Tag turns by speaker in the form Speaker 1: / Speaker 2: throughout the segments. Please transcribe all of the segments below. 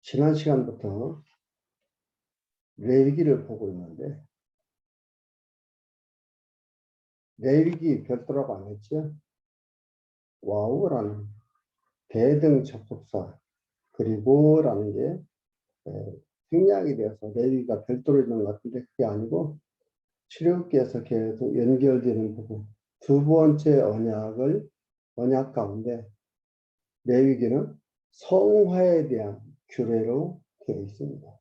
Speaker 1: 지난 시간부터 레위기를 보고 있는데, 레위기 별도라고 안 했죠? 와우라는 대등 접속사 그리고 라는 게 생략이 되어서 레위기가 별도로 있는 것 같은데, 그게 아니고 출애굽기에서 계속 연결되는 부분, 두 번째 언약 가운데 레위기는 성화에 대한 규례로 되어 있습니다.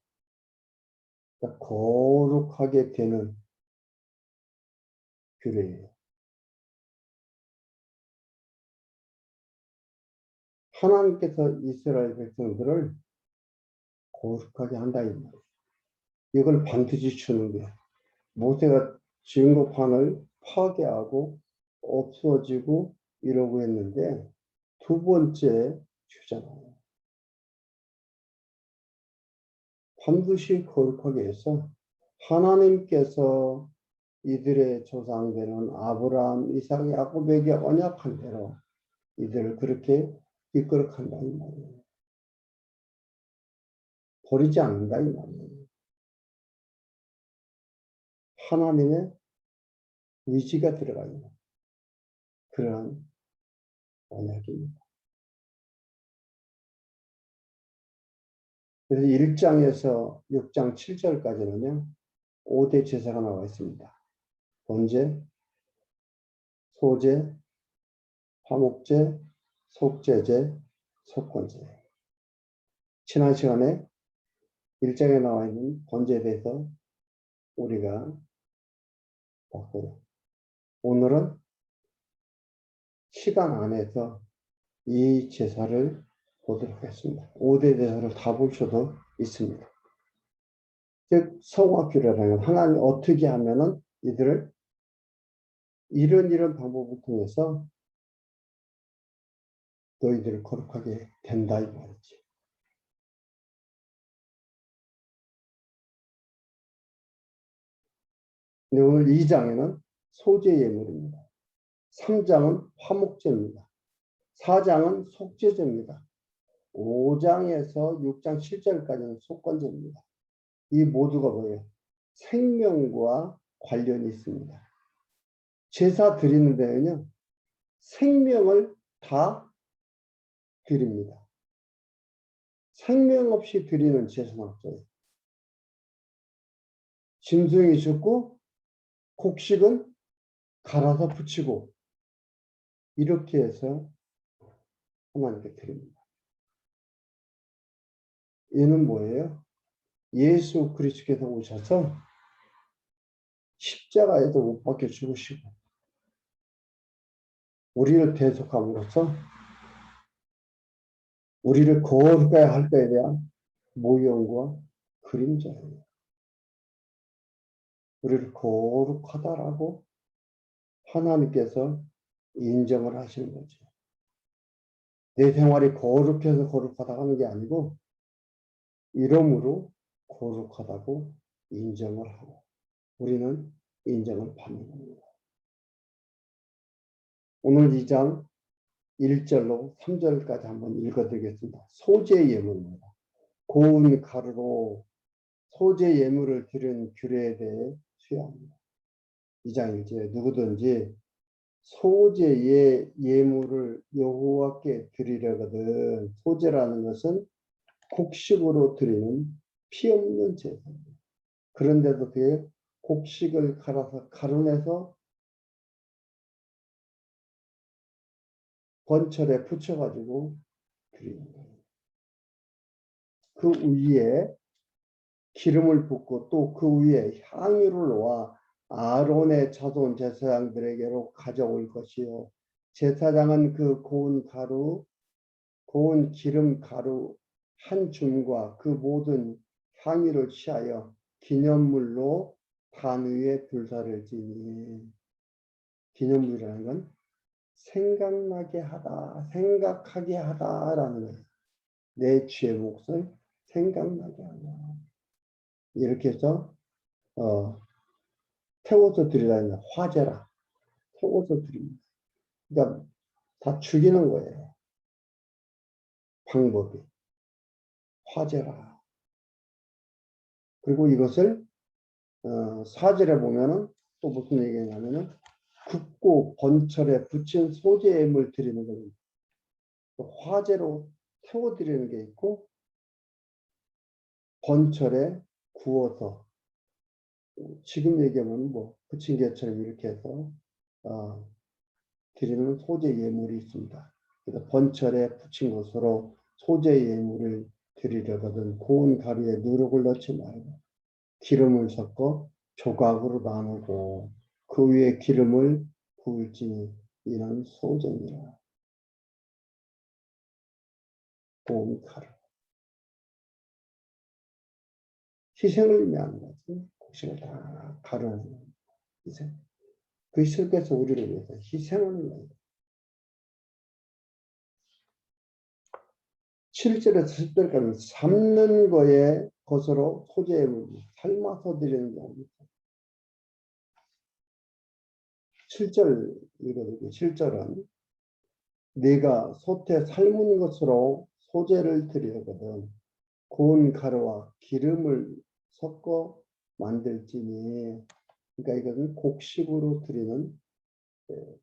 Speaker 1: 그러니까 거룩하게 되는 규례예요. 하나님께서 이스라엘 백성들을 거룩하게 한다 이 말이에요. 이걸 반드시 주는 게 모세가 증거판을 파괴하고 없어지고 이러고 했는데 두 번째 주잖아요. 반드시 거룩하게 해서 하나님께서 이들의 조상되는 아브라함, 이삭, 야곱에게 언약한 대로 이들을 그렇게 이끌어 간다 이 말이에요. 버리지 않는다 이 말이에요. 하나님의 의지가 들어가 있는 그런 언약입니다. 그래서 1장에서 6장 7절까지는요. 5대 제사가 나와 있습니다. 번제, 소제, 화목제, 속제제, 속건제. 지난 시간에 1장에 나와 있는 번제에 대해서 우리가 봤고요. 오늘은 시간 안에서 이 제사를 보도록 하겠습니다. 5대 제사를 다 볼 수도 있습니다. 즉 성화규례라는 하나님이 어떻게 하면은 이들을 이런 방법을 통해서 너희들을 거룩하게 된다 이 말이지. 근데 오늘 2장에는 소제 예물입니다. 3장은 화목제입니다. 4장은 속제제입니다. 5장에서 6장 7절까지는 속건제입니다. 이 모두가 뭐예요? 생명과 관련이 있습니다. 제사 드리는 데는요, 생명을 다 드립니다. 생명 없이 드리는 제사는 없어요. 짐승이 죽고 곡식은 갈아서 붙이고 이렇게 해서 하나님께 드립니다. 얘는 뭐예요? 예수 그리스도께서 오셔서 십자가에도 못 박혀 죽으시고 우리를 대속함으로써 우리를 거룩하게 할 것에 대한 모형과 그림자예요. 우리를 거룩하다라고 하나님께서 인정을 하시는 거죠. 내 생활이 거룩해서 거룩하다고 하는 게 아니고 이름으로 거룩하다고 인정을 하고 우리는 인정을 받는 겁니다. 오늘 2장 1절로 3절까지 한번 읽어드리겠습니다. 소제 예물입니다. 고운 가루로 소제 예물을 드리는 규례에 대해 수여합니다. 2장 1절에 누구든지 소제의 예물을 여호와께 드리려거든. 소제라는 것은 곡식으로 드리는 피 없는 제사입니다. 그런데도 그게 곡식을 갈아서 가루내서 번철에 붙여가지고 드리는 거예요. 그 위에 기름을 붓고 또 그 위에 향유를 놓아 아론의 자손 제사장들에게로 가져올 것이요. 제사장은 그 고운 기름 가루 한 줌과 그 모든 향유를 취하여 기념물로 단 위에 불사를 지니. 기념물이라는 건 생각나게 하다, 생각하게 하다라는 거예요. 내 죄의 몫을 생각나게 하다. 이렇게 해서 태워서 드리라는 화제라. 태워서 드립니다. 그러니까 다 죽이는 거예요. 방법이. 화제라. 그리고 이것을 4절에 보면은 또 무슨 얘기냐면은 굽고 번철에 붙인 소재임을 드리는 겁니다. 화재로 태워드리는 게 있고 번철에 구워서 지금 얘기하면 뭐 부침개처럼 이렇게 해서 드리는 소재 예물이 있습니다. 그래서 번철에 붙인 것으로 소재 예물을 드리려거든 고운 가루에 누룩을 넣지 말고 기름을 섞어 조각으로 나누고 그 위에 기름을 부을지니 이는 소재니라. 고운 가루. 희생을 위한 거지. 곡식을 다 가루는 희생. 그리스도께서 우리를 위해서 희생을 위한 거. 7절에서 10절까지 삶는 거에 것으로 소재의 삶아서 드리는 경우입니다. 7절 읽어드릴게요. 7절은 네가 솥에 삶은 것으로 소재를 드리거든 고운 가루와 기름을 섞어 만들지니 그러니까 이것은 곡식으로 드리는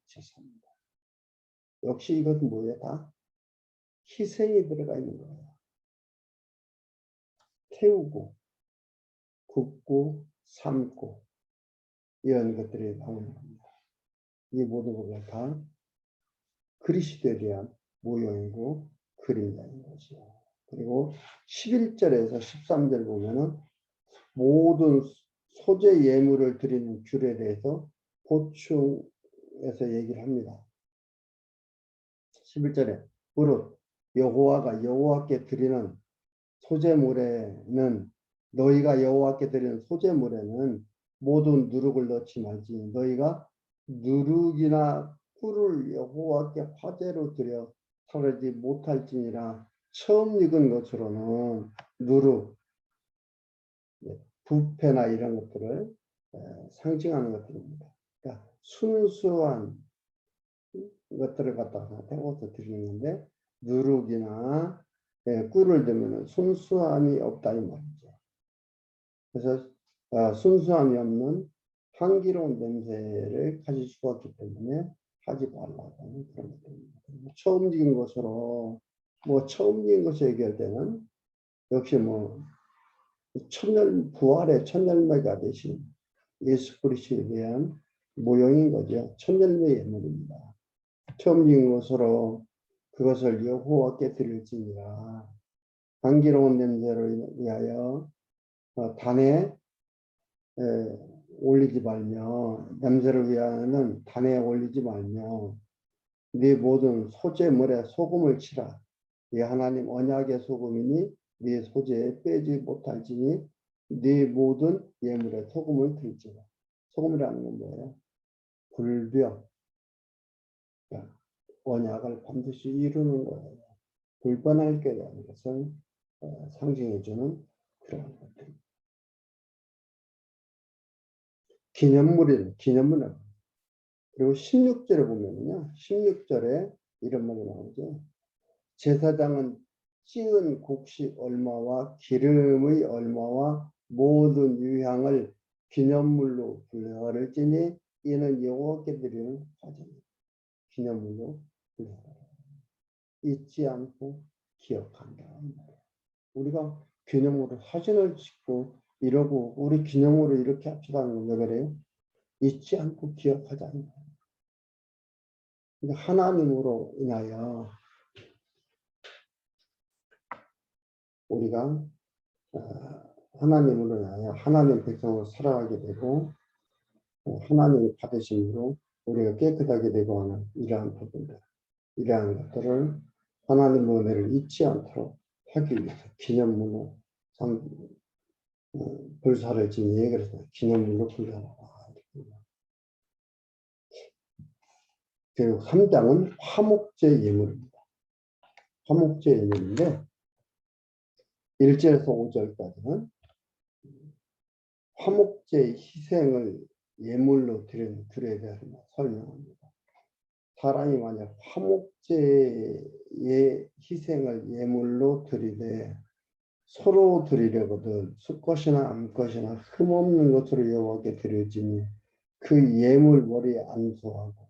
Speaker 1: 제사입니다. 역시 이것은 뭐예요? 다 희생이 들어가 있는 거예요. 태우고 굽고 삶고 이런 것들이 나오는 겁니다. 이 모든 것을 다 그리스도에 대한 모형이고 그림자인 것이요. 그리고 11절에서 13절 보면은 모든 소재 예물을 드리는 귤에 대해서 보충해서 얘기를 합니다. 11절에 무릇 여호와가 여호와께 드리는 소재물에는 너희가 여호와께 드리는 소재물에는 모든 누룩을 넣지 말지 너희가 누룩이나 꿀을 여호와께 화제로 드려 설하지 못할지니라. 처음 익은 것으로는 누룩, 부패나 이런 것들을 상징하는 것들입니다. 그러니까 순수한 것들을 갖다가 태워서 드리는 건데 누룩이나 꿀을 넣으면 순수함이 없다 이 말이죠. 그래서 순수함이 없는 향기로운 냄새를 가질 수가 없기 때문에 하지 말라고 그런 것입니다. 처음 지은 것으로 처음 지은 것을 얘기할 때는 역시 부활의 첫 열매가 되신 예수 그리스도에 대한 모형인 거죠. 첫 열매 예물입니다. 처음 지은 것으로 그것을 여호와께 드릴지니라. 향기로운 냄새를 위하여 단에 올리지 말며 냄새를 위하여는 단에 올리지 말며 네 모든 소재물에 소금을 치라. 네 하나님 언약의 소금이니 네 소재에 빼지 못할지니 네 모든 예물에 소금을 들지라. 소금이라는 건 뭐예요? 불병. 언약을 반드시 이루는 거예요. 불변할 거라는 것을 상징해주는 그런 것들입니다. 기념물은 그리고 16절에 보면요. 16절에 이런 말이 나오죠. 제사장은 찌은 곡식 얼마와 기름의 얼마와 모든 유향을 기념물로 분할할지니 이는 여호와께 드리는 화제입니다. 기념물로 분할하라. 잊지 않고 기억한다. 우리가 기념으로 사진을 찍고 이러고 우리 기념으로 이렇게 합시다는 건 왜 그래요? 잊지 않고 기억하자는 거예요. 하나님으로 인하여 우리가 하나님으로 인하여 하나님 백성으로 살아가게 되고 하나님이 받으심으로 우리가 깨끗하게 되고 하는 이러한 부분들, 이러한 것들을 하나님의 은혜를 잊지 않도록 하기 위해서 기념물로 불사를 지니 얘기를 해서 기념물로 불사하라. 그리고 3장은 화목제 예물입니다. 화목제 예물인데 1절에서 5절까지는 화목제의 희생을 예물로 드리는 글에 대해서 설명합니다. 사람이 만약 화목제의 희생을 예물로 드리되 서로 드리려거든 수컷이나 암컷이나 흠없는 것으로 여호와께 드려지니 그 예물 머리에 안수하고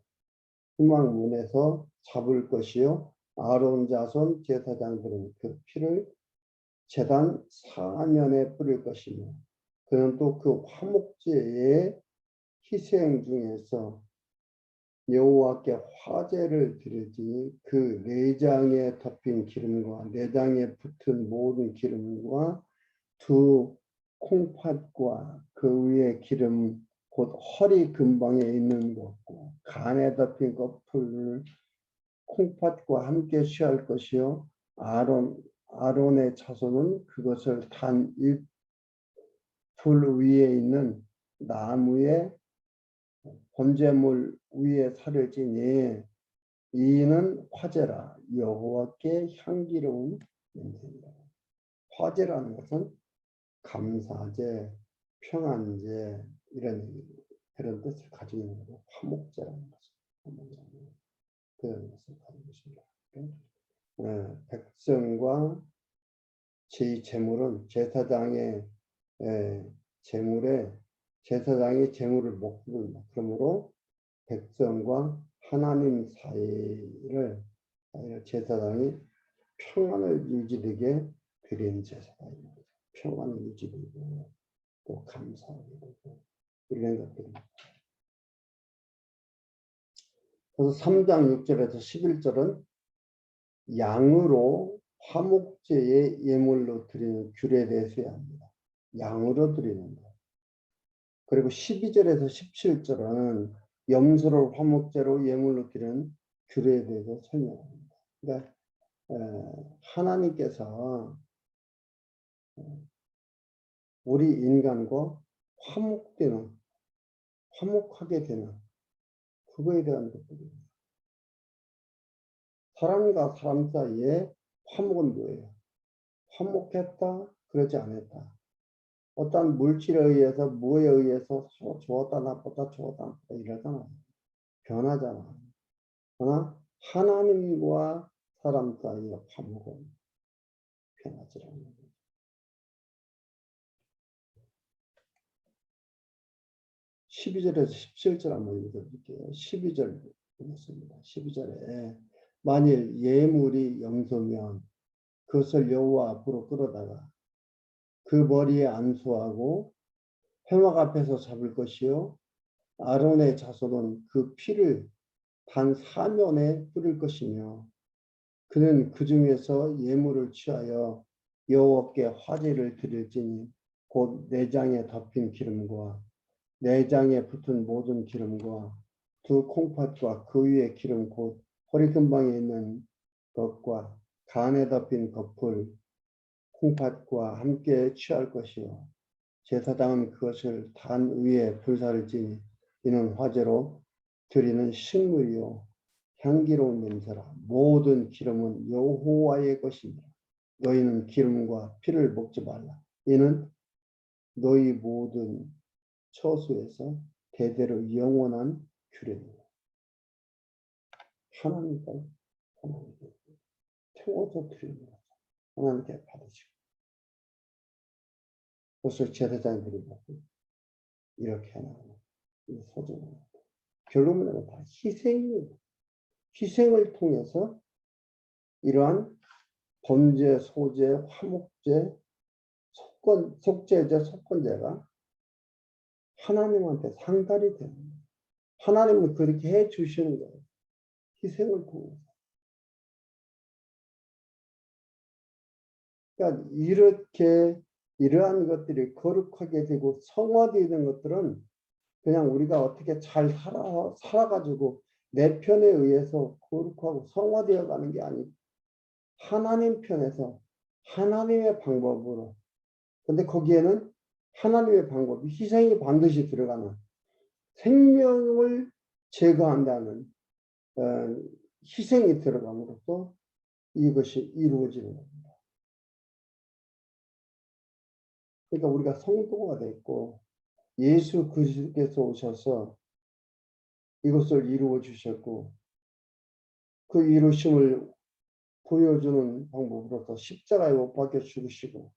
Speaker 1: 희망문에서 잡을 것이요 아론 자손 제사장들은 그 피를 제단 사면에 뿌릴 것이며 그는 또 그 화목제의 희생 중에서 여호와께 화제를 드리지 그 내장에 덮인 기름과 내장에 붙은 모든 기름과 두 콩팥과 그 위에 기름 곧 허리 근방에 있는 것과 간에 덮인 것풀을 콩팥과 함께 취할 것이요 아론의 자손은 그것을 단 불 위에 있는 나무에 번제물 위에 살을 찌니 이는 화제라 여호와께 향기로운 냄새이다. 화제라는 것은 감사제, 평안제 이런 그런 뜻을 가지고 있는 거고 화목제라는 것은 그런 것을 가지고 있습니다. 백성과 제물은 제사장의 제물에 제사장이 제물을 먹습니다. 그러므로 백성과 하나님 사이를 제사장이 평안을 유지되게 드리는 제사장입니다. 평안을 유지되고 또 감사하게 되고 이런 것들입니다. 그래서 3장 6절에서 11절은 양으로 화목제의 예물로 드리는 귤에 대해서 이야기합니다. 양으로 드리는 것. 그리고 12절에서 17절은 염소를 화목제로 예물로 드리는 귤에 대해서 설명합니다. 그러니까 하나님께서 우리 인간과 화목하게 되는 그거에 대한 것들입니다. 사람과 사람 사이에 화목은 뭐예요? 화목했다, 그러지 않았다. 어떤 물질에 의해서, 뭐에 의해서 좋았다, 나빴다, 좋았다, 나빴다 이러잖아요. 변하잖아. 그러나 하나님과 사람 사이의 화목은 변하지 않는 거예요. 12절에서 17절 한번 읽어볼게요. 12절 보겠습니다. 12절에 만일 예물이 염소면 그것을 여호와 앞으로 끌어다가 그 머리에 안수하고 회막 앞에서 잡을 것이요 아론의 자손은 그 피를 단 사면에 뿌릴 것이며 그는 그 중에서 예물을 취하여 여호와께 화제를 드릴지니 곧 내장에 덮인 기름과 내장에 붙은 모든 기름과 두 콩팥과 그 위에 기름 곧 허리 근방에 있는 것과 간에 덮인 겉풀 콩팥과 함께 취할 것이요 제사장은 그것을 단 위에 불사를 지니 이는 화제로 드리는 식물이요 향기로운 냄새라 모든 기름은 여호와의 것이니라 너희는 기름과 피를 먹지 말라 이는 너희 모든 처소에서 대대로 영원한 규례입니다. 하나님께 태워서 드리는 거죠. 하나님께 받으시고 그것을 제사장들이 먹고 이렇게 하나님 소중한 결론은 다 희생입니다. 희생을 통해서 이러한 번제, 소제, 화목제, 속제제, 속건제가 하나님한테 상달이 되는 거예요. 하나님은 그렇게 해 주시는 거예요. 희생을 통해서. 그러니까 이러한 것들이 거룩하게 되고 성화되는 것들은 그냥 우리가 어떻게 잘 살아가지고 내 편에 의해서 거룩하고 성화되어 가는 게 아니고 하나님 편에서 하나님의 방법으로 근데 거기에는 하나님의 방법이 희생이 반드시 들어가는 생명을 제거한다는 희생이 들어감으로써 이것이 이루어지는 겁니다. 그러니까 우리가 성도가 됐고 예수 그리스도께서 오셔서 이것을 이루어 주셨고 그 이루심을 보여주는 방법으로서 십자가에 못 박혀 죽으시고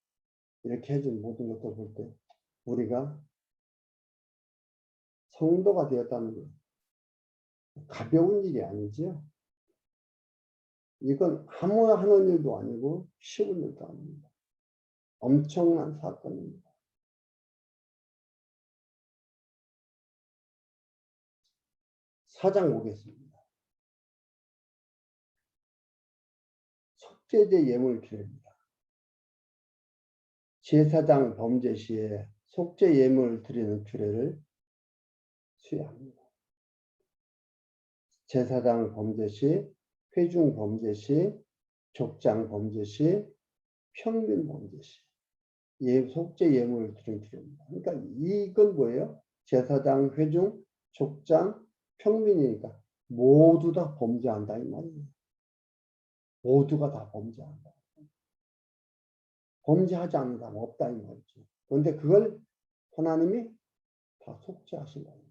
Speaker 1: 이렇게 해준 모든 것도 볼 때 우리가 성도가 되었다는 것 가벼운 일이 아니지요. 이건 아무 하는 일도 아니고 쉬운 일도 아닙니다. 엄청난 사건입니다. 사장 보겠습니다. 속죄제 예물 드립니다. 제사장 범죄 시에 속죄 예물을 드리는 규례를 수여합니다. 제사장 범죄 시, 회중 범죄 시, 족장 범죄 시, 평민 범죄 시 속죄 예물을 드리는 규례입니다. 그러니까 이건 뭐예요? 제사장, 회중, 족장, 평민이니까 모두 다 범죄한다 이 말이에요. 모두가 다 범죄한다. 범죄하지 않는 사람 없다 이 말이죠. 그런데 그걸 하나님이 다 속죄하신 겁니다.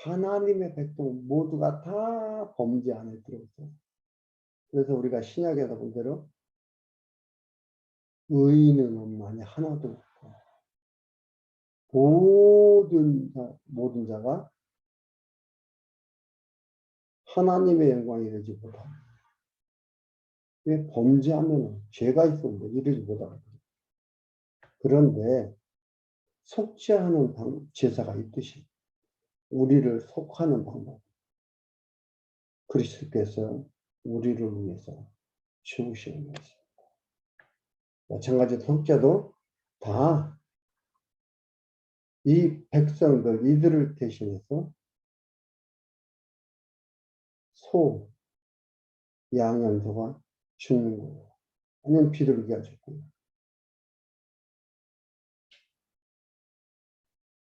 Speaker 1: 하나님의 백성 모두가 다 범죄 안에 들어있어요. 그래서 우리가 신약에서 본 대로 의인은 없나니 하나도 없고 모든 자가 하나님의 영광이 되지 못합니다. 왜 범죄하면 죄가 있었는데 이러지 못하거든요. 그런데 속죄하는 제사가 있듯이 우리를 속하는 방법. 그리스도께서 우리를 위해서 죽으시는 것입니다. 마찬가지로 속죄도 다 이 백성들 이들을 대신해서 소, 양연소가 죽는 거예요. 아니면 비둘기가 죽고요.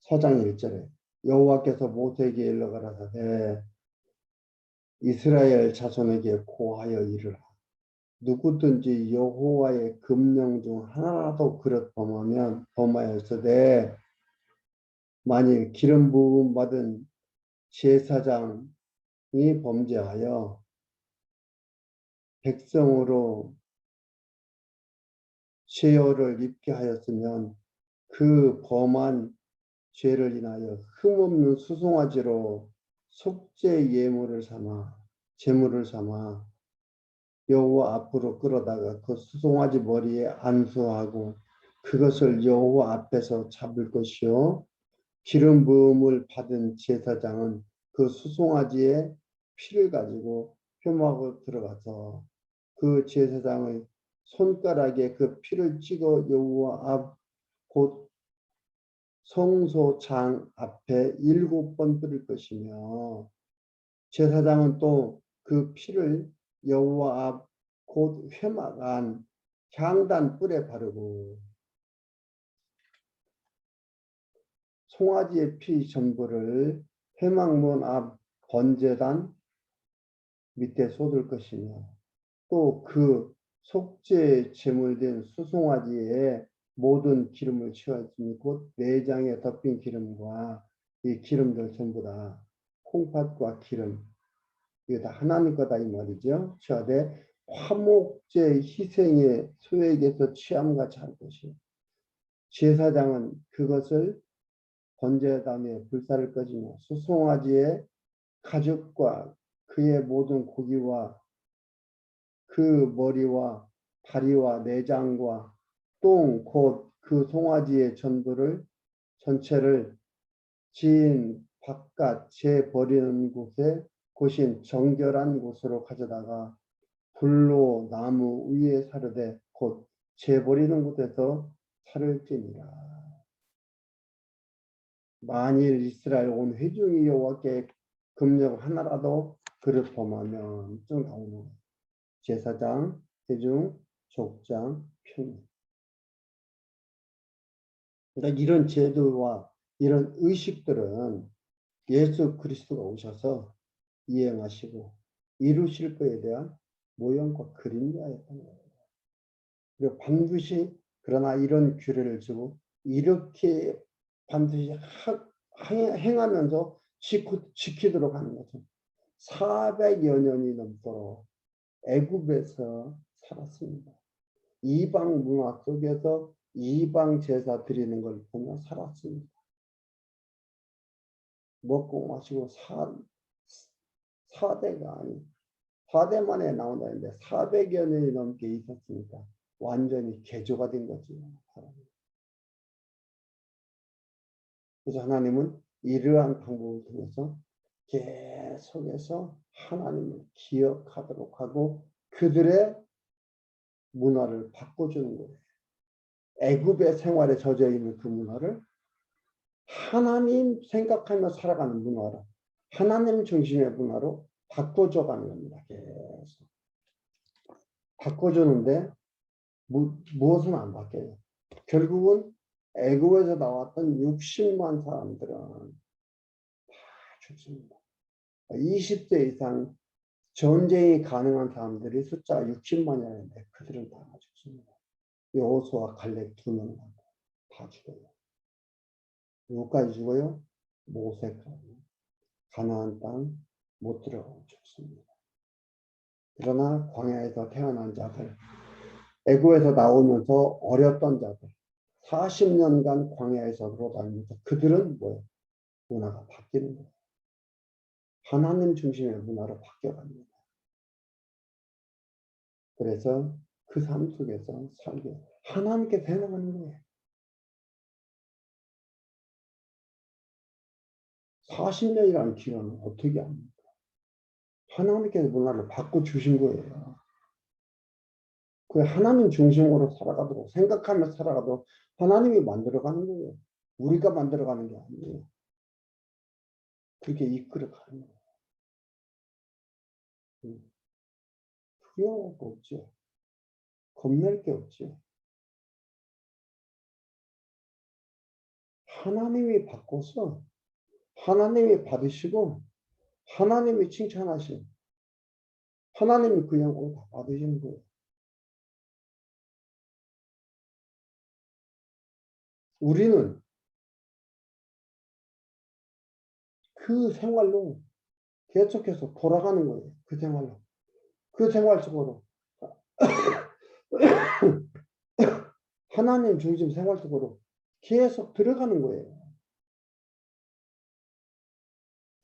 Speaker 1: 4장 1절에 여호와께서 모세에게 일러 가라사대 이스라엘 자손에게 고하여 이르라. 누구든지 여호와의 금령 중 하나라도 그릇 범하였으되 만일 기름 부음 받은 제사장이 범죄하여 백성으로 죄를 입게 하였으면 그 범한 죄를 인하여 흠없는 수송아지로 속죄 예물을 삼아 제물을 삼아 여호와 앞으로 끌어다가 그 수송아지 머리에 안수하고 그것을 여호와 앞에서 잡을 것이요 기름 부음을 받은 제사장은 그 수송아지의 피를 가지고 회막으로 들어가서 그 제사장의 손가락에 그 피를 찍어 여호와 앞 곧 성소장 앞에 7번 뿌릴 것이며 제사장은 또 그 피를 여호와 앞 곧 회막 안 향단 뿔에 바르고 송아지의 피 전부를 회막문 앞 번제단 밑에 쏟을 것이며 또 그 속죄 제물된 수송아지에 모든 기름을 취하였으니 곧 내장에 덮인 기름과 이 기름들 전부 다 콩팥과 기름 이게 다 하나님 거다 이 말이죠. 취하되 화목제 희생의 소액에서 취함과 잘 것이요 제사장은 그것을 번제단에 불사를 꺼지며 수송아지의 가죽과 그의 모든 고기와 그 머리와 다리와 내장과 똥 곧 그 송아지의 전체를 지인 바깥 재 버리는 곳인 정결한 곳으로 가져다가 불로 나무 위에 사르되 곧 재 버리는 곳에서 살을지니라. 만일 이스라엘 온 회중이 여호와께 금령 하나라도 그릇 범하면 좀 나오는 제사장, 회중, 족장, 평민. 그러니까 이런 제도와 이런 의식들은 예수 그리스도가 오셔서 이행하시고 이루실 것에 대한 모형과 그림자였던 거예요. 그리고 반드시 그러나 이런 규례를 주고 이렇게 반드시 행하면서 지키도록 하는 거죠. 400여 년이 넘도록 애굽에서 살았습니다. 이방 문화 속에서 이방 제사 드리는 걸 보며 살았습니다. 먹고 마시고 4대가 아니 4대 만에 나온다는데 400여 년이 넘게 있었으니까 완전히 개조가 된 거지. 그래서 하나님은 이러한 방법을 통해서 계속해서 하나님을 기억하도록 하고 그들의 문화를 바꿔주는 거예요. 애굽의 생활에 젖어 있는 그 문화를 하나님 생각하며 살아가는 문화로, 하나님 중심의 문화로 바꿔줘 가는 겁니다. 계속 바꿔주는데 무엇은 안 바뀌어요. 결국은 애굽에서 나왔던 60만 사람들은 다 죽습니다. 20세 이상 전쟁이 가능한 사람들이 숫자가 60만이었는데 그들은 다 죽습니다. 여호수아 갈렙 2명만 다 죽어요. 누구까지 죽어요? 모세까지. 가나안 땅 못 들어가고 죽습니다. 그러나 광야에서 태어난 자들, 애굽에서 나오면서 어렸던 자들, 40년간 광야에서 돌아다니면서 그들은 뭐예요? 문화가 바뀌는 거예요. 하나님 중심의 문화로 바뀌어갑니다. 그래서 그 삶 속에서 살게 하나님께 대응하는 거예요. 40년이라는 기간은 어떻게 합니까? 하나님께서 문화를 바꿔주신 거예요. 그 하나님 중심으로 살아가도록 생각하며 살아가도록 하나님이 만들어가는 거예요. 우리가 만들어가는 게 아니에요. 그렇게 이끌어가는 거예요. 두려워할 거 없죠. 겁낼 게 없죠. 하나님이 바꿔서 하나님이 받으시고 하나님이 칭찬하신 하나님이 그 영광을 다 받으시는 거예요. 우리는 그 생활로 계속해서 돌아가는 거예요. 그 생활로. 그 생활 속으로 하나님 중심 생활 속으로 계속 들어가는 거예요.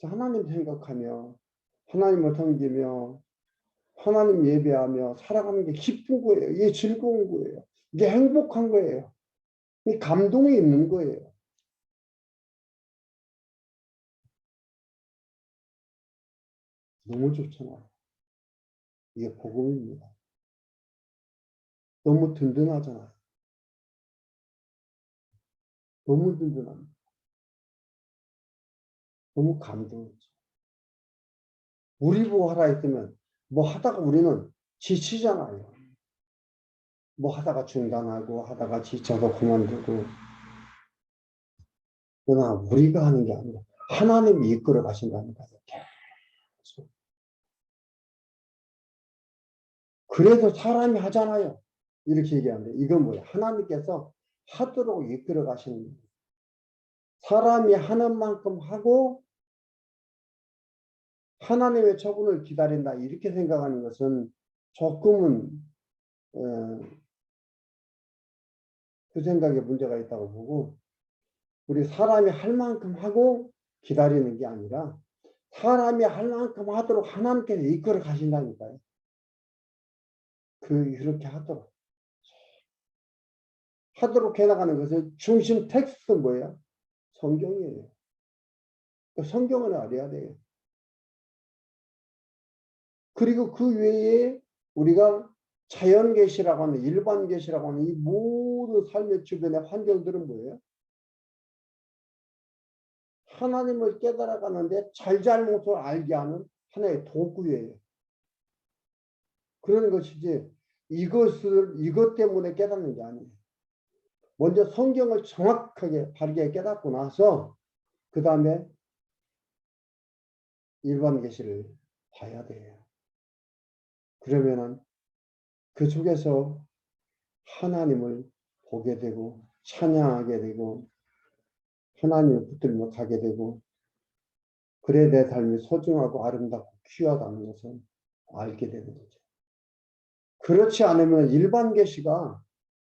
Speaker 1: 하나님 생각하며 하나님을 섬기며 하나님 예배하며 살아가는 게 기쁜 거예요. 이게 즐거운 거예요. 이게 행복한 거예요. 이 감동이 있는 거예요. 너무 좋잖아요. 이게 복음입니다. 너무 든든하잖아요. 너무 든든합니다. 너무 감동이죠. 우리 보고 하라 했으면 뭐 하다가 우리는 지치잖아요. 뭐 하다가 중단하고 하다가 지쳐서 그만두고. 그러나 우리가 하는 게 아니라 하나님이 이끌어 가신다는 거예요. 계속. 그래서 사람이 하잖아요. 이렇게 얘기하는데 이건 뭐예요? 하나님께서 하도록 이끌어 가시는 거예요. 사람이 하는 만큼 하고 하나님의 처분을 기다린다 이렇게 생각하는 것은 조금은 그 생각에 문제가 있다고 보고 우리 사람이 할 만큼 하고 기다리는 게 아니라 사람이 할 만큼 하도록 하나님께서 이끌어 가신다니까요. 그렇게 하도록 해나가는 것은 중심 텍스트는 뭐예요? 성경이에요. 성경을 알아야 돼요. 그리고 그 외에 우리가 자연 계시라고 하는 일반 계시라고 하는 이 모든 삶의 주변의 환경들은 뭐예요? 하나님을 깨달아가는데 잘잘못을 알게 하는 하나의 도구예요. 그런 것이지 이것 때문에 깨닫는 게 아니에요. 먼저 성경을 정확하게 바르게 깨닫고 나서 그 다음에 일반 계시를 봐야 돼요. 그러면은 그 속에서 하나님을 보게 되고 찬양하게 되고 하나님을 붙들며 가게 되고 그래 내 삶이 소중하고 아름답고 귀하다는 것을 알게 되는 거죠. 그렇지 않으면 일반 계시가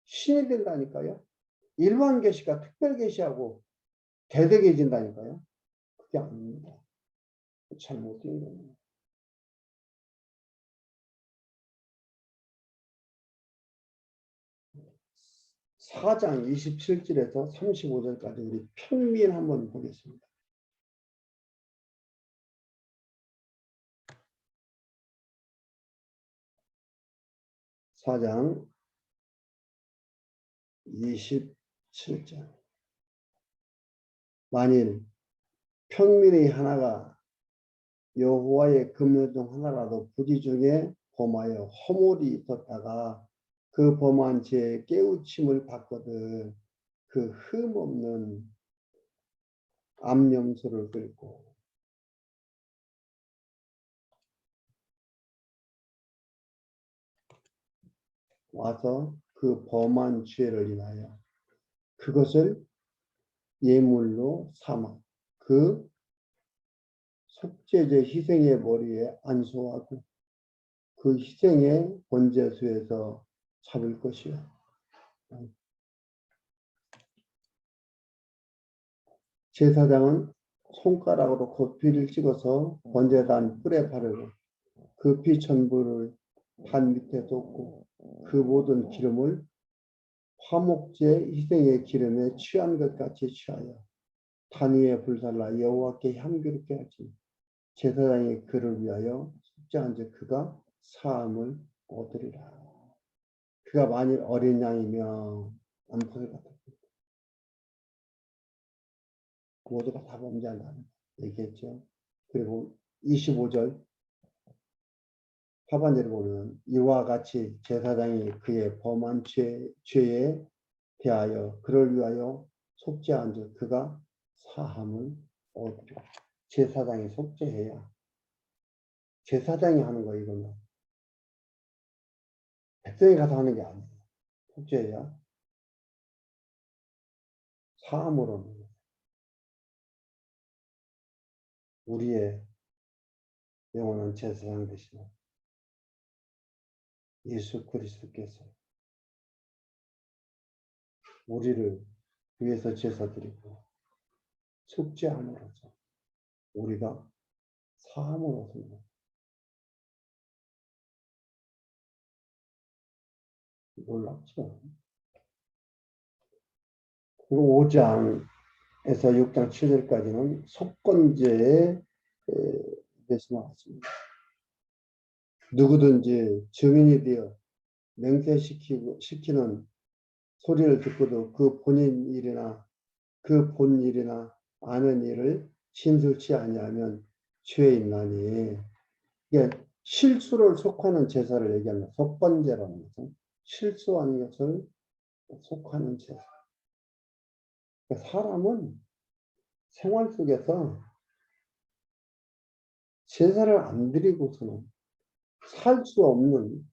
Speaker 1: 신이 된다니까요. 일반 계시가 특별 계시하고 대대계진다니까요. 그게 아닙니다. 잘못된 거예요. 4장 27절에서 35절까지 우리 평민 한번 보겠습니다. 4장 27절. 만일 평민의 하나가 여호와의 금요 중 하나라도 부지 중에 범하여 허물이 있었다가 그 범한 죄에 깨우침을 받거든 그 흠없는 암염소를 끌고 와서 그 범한 죄를 인하여 그것을 예물로 삼아 그 속죄제 희생의 머리에 안수하고 그 희생의 번제수에서 잡을 것이요. 제사장은 손가락으로 그 피를 찍어서 번제단 뿔에 바르고 그 피 전부를 단 밑에 쏟고 그 모든 기름을 화목제 희생의 기름에 취한 것 같이 취하여 단 위에 불살라 여호와께 향기롭게 하지. 제사장이 그를 위하여 속죄한즉 그가 사함을 얻으리라. 그가 만일 어린 양이면 암소를 갖다 모두가 다 범죄한다는 얘기했죠. 그리고 25절 하반절을 보면 이와 같이 제사장이 그의 범한 죄에 대하여 그를 위하여 속죄한즉 그가 사함을 얻으리라. 제사장이 속죄해야 제사장이 하는 거 이거는 백성이 가서 하는 게 아니에요. 속죄해야 사함을 얻는 거예요. 우리의 영원한 제사장 되시는 예수 그리스도께서 우리를 위해서 제사 드리고 속죄함으로써 우리가 사함을 얻는 거예요. 놀랍죠. 그리고 5장에서 6장 7절까지는 속건제에 대해서 나왔습니다. 누구든지 증인이 되어 맹세시키는 소리를 듣고도 그 본인 일이나 그 본 일이나 아는 일을 신술치 아니하면 죄 있나니. 이게 실수를 속하는 제사를 얘기합니다. 속건제라는 것은 실수하는 것을 속하는 제사. 사람은 생활 속에서 제사를 안 드리고서는 살 수 없는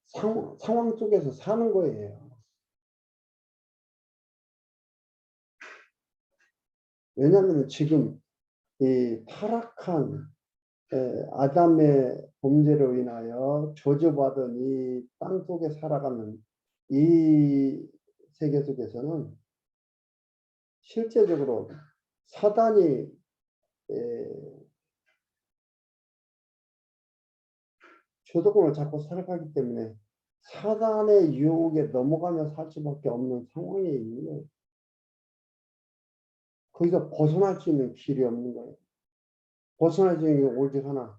Speaker 1: 상황 속에서 사는 거예요. 왜냐하면 지금 이 타락한 아담의 범죄로 인하여 저주받은 이 땅 속에 살아가는 이 세계 속에서는 실제적으로 사단이 주도권을 잡고 살아가기 때문에 사단의 유혹에 넘어가며 살 수밖에 없는 상황에 있는 거예요. 거기서 벗어날 수 있는 길이 없는 거예요. 벗어날 수 있는 게 오직 하나.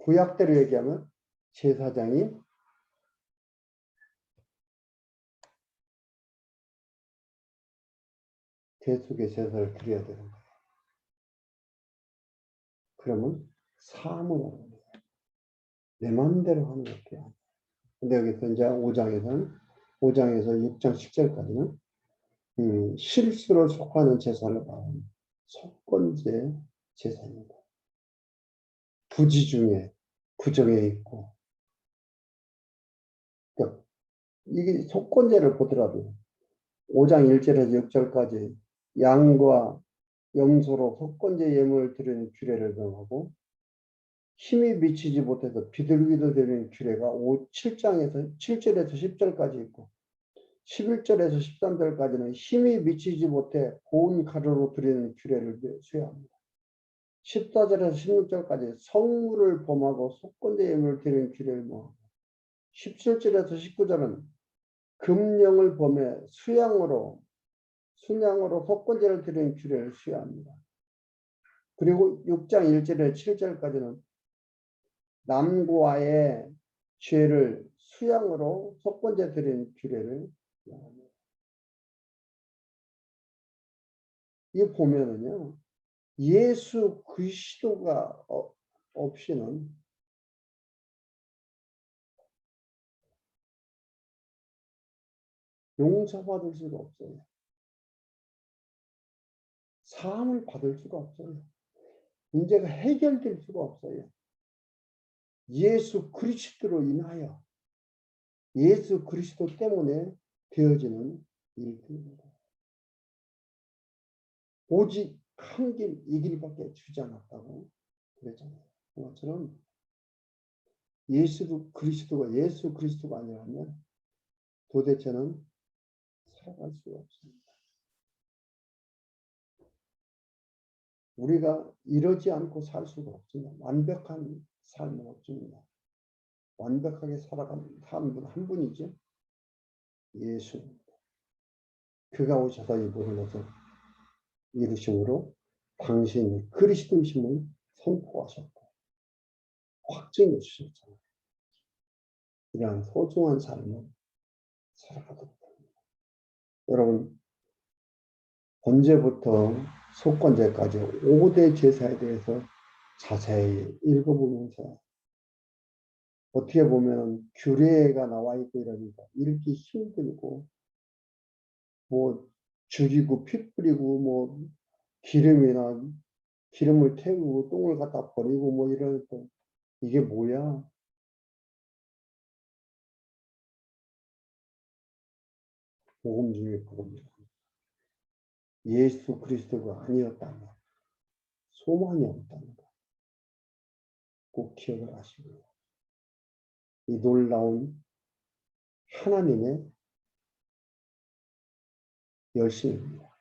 Speaker 1: 구약대로 얘기하면 제사장이 대속의 제사를 드려야 되는 거예요. 그러면 사함을 하는 거예요. 내 마음대로 하는 것이 아니에요. 근데 여기서 이제 5장에서 6장 10절까지는 실수를 속하는 제사를 말하는 속건제 제사입니다. 부지 중에 구정에 있고, 그러니까 이게 속건제를 보더라도 5장 1절에서 6절까지 양과 염소로 속건제 예물을 드리는 규례를 정하고 힘이 미치지 못해서 비둘기도 되는 규례가 7절에서 10절까지 있고 11절에서 13절까지는 힘이 미치지 못해 고운 가루로 드리는 규례를 수여합니다. 14절에서 16절까지 성물을 범하고 속건제임을 드리는 규례를 모아합니다. 17절에서 19절은 금령을 범해 순양으로 속건제를 드리는 규례를 수여합니다. 그리고 6장 1절에서 7절까지는 남과의 죄를 수양으로 속건제 드리는 규례를 수여합니다. 이 보면은요, 예수 그리스도가 없이는 용서받을 수가 없어요. 사함을 받을 수가 없어요. 문제가 해결될 수가 없어요. 예수 그리스도로 인하여 예수 그리스도 때문에 되어지는 일입니다. 오직 한 길, 이 길밖에 주지 않았다고 그랬잖아요. 그것처럼 예수 그리스도가 아니라면 도대체는 살아갈 수가 없습니다. 우리가 이러지 않고 살 수가 없습니다. 완벽한 삶은 없습니다. 완벽하게 살아가는 한 분이죠. 예수입니다. 그가 오셔서 이 모든 것을 이루심으로 당신이 그리스도이심을 선포하셨고 확증해 주셨잖아요. 이러한 소중한 삶을 살아가도록 합니다. 여러분, 번제부터 속건제까지 5대 제사에 대해서 자세히 읽어보면서 어떻게 보면 규례가 나와 있고 이러니까 읽기 힘들고 뭐 죽이고 피 뿌리고 뭐 기름을 태우고 똥을 갖다 버리고 뭐 이럴 때 이게 뭐야? 복음 중에 복음이다. 예수 그리스도가 아니었다면 소망이 없다는 거 꼭 기억을 하시고요. 이 놀라운 하나님의 열심입니다.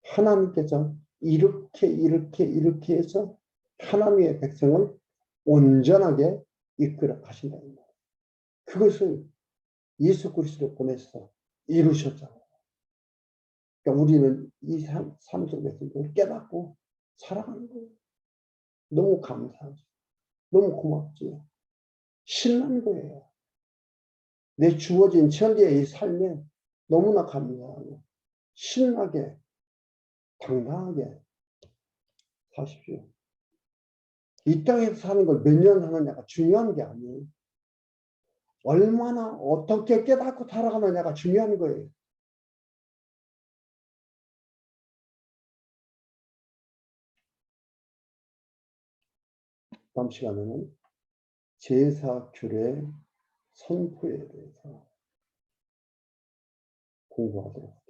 Speaker 1: 하나님께서 이렇게 해서 하나님의 백성을 온전하게 이끌어 가신다는 거예요. 그것을 예수 그리스도를 보내서 이루셨잖아요. 그러니까 우리는 이 삶 속에서 이걸 깨닫고 살아가는 거예요. 너무 감사하죠. 너무 고맙지. 신난 거예요. 내 주어진 천지의 이 삶에 너무나 감사하고 신나게 당당하게 사십시오. 이 땅에서 사는 걸 몇 년 하느냐가 중요한 게 아니에요. 얼마나 어떻게 깨닫고 살아가느냐가 중요한 거예요. 다음 시간에는 제사 규례 선포에 대해서 공부하도록